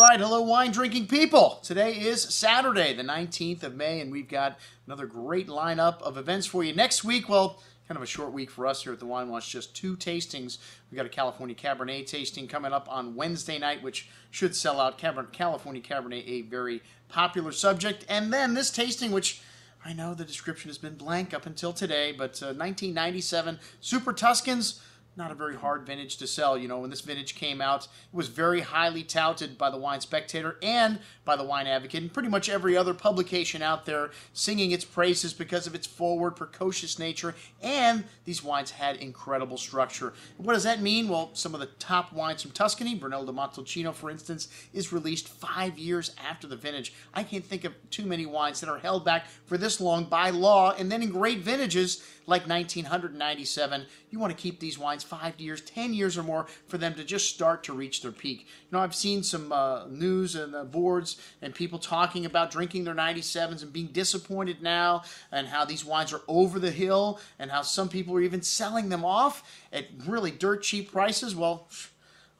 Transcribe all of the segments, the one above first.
right, hello wine drinking people. Today is Saturday, the 19th of May, and we've got another great lineup of events for you. Next week, well, kind of a short week for us here at the Wine Watch, just 2 tastings. We've got a California Cabernet tasting coming up on Wednesday night, which should sell out. California Cabernet, a very popular subject. And then this tasting, which I know the description has been blank up until today, but 1997 Super Tuscans. Not a very hard vintage to sell. You know, when this vintage came out, it was very highly touted by the Wine Spectator and by the Wine Advocate and pretty much every other publication out there singing its praises because of its forward, precocious nature, and these wines had incredible structure. What does that mean? Well, some of the top wines from Tuscany, Brunello Di Montalcino, for instance, is released 5 years after the vintage. I can't think of too many wines that are held back for this long by law, and then in great vintages like 1997, you want to keep these wines 5 years, 10 years or more for them to just start to reach their peak. You know, I've seen some news and boards and people talking about drinking their 97s and being disappointed now, and how these wines are over the hill, and how some people are even selling them off at really dirt cheap prices. Well,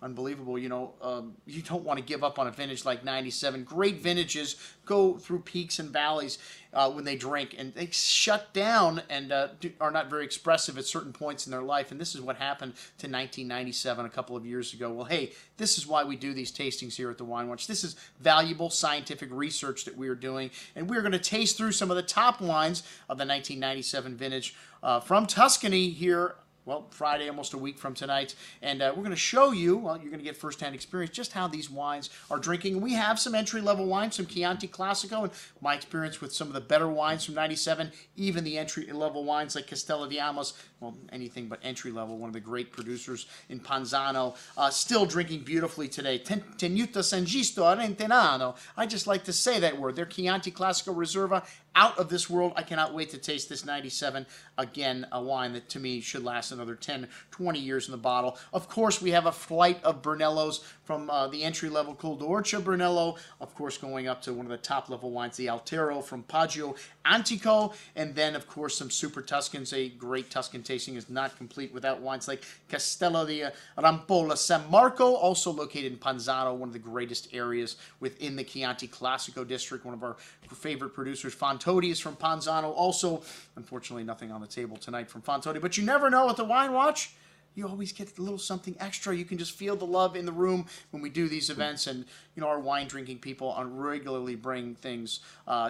unbelievable. You know, you don't want to give up on a vintage like 97. Great vintages go through peaks and valleys when they drink, and they shut down and are not very expressive at certain points in their life. And this is what happened to 1997 a couple of years ago. Well, hey, this is why we do these tastings here at the Wine Watch. This is valuable scientific research that we are doing, and we're going to taste through some of the top wines of the 1997 vintage from Tuscany here. Well, Friday, almost a week from tonight, and we're going to show you, well, you're going to get firsthand experience, just how these wines are drinking. We have some entry-level wines, some Chianti Classico, and my experience with some of the better wines from 97, even the entry-level wines like Castello di Amos, well, anything but entry-level, one of the great producers in Panzano, still drinking beautifully today. Tenuta Sangisto Arentenano. I just like to say that word. Their Chianti Classico Reserva, out of this world. I cannot wait to taste this 97. Again, a wine that to me should last another 10, 20 years in the bottle. Of course, we have a flight of Brunellos from the entry-level Col d'Orcia Brunello, of course, going up to one of the top-level wines, the Altero from Poggio Antico, and then, of course, some Super Tuscans. A great Tuscan tasting is not complete without wines like Castello di Rampolla San Marco, also located in Panzano, one of the greatest areas within the Chianti Classico district. One of our favorite producers, Fontodi, is from Panzano. Also, unfortunately, nothing on the table tonight from Fontodi, but you never know with the Wine Watch. You always get a little something extra. You can just feel the love in the room when we do these events. And, you know, our wine drinking people regularly bring things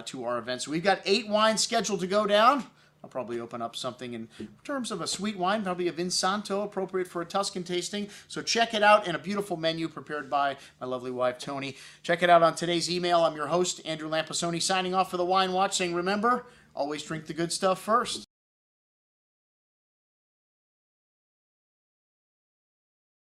to our events. So we've got 8 wines scheduled to go down. I'll probably open up something in terms of a sweet wine, probably a Vinsanto, appropriate for a Tuscan tasting. So check it out, and a beautiful menu prepared by my lovely wife, Tony. Check it out on today's email. I'm your host, Andrew Lampasoni, signing off for the Wine Watch, saying, remember, always drink the good stuff first.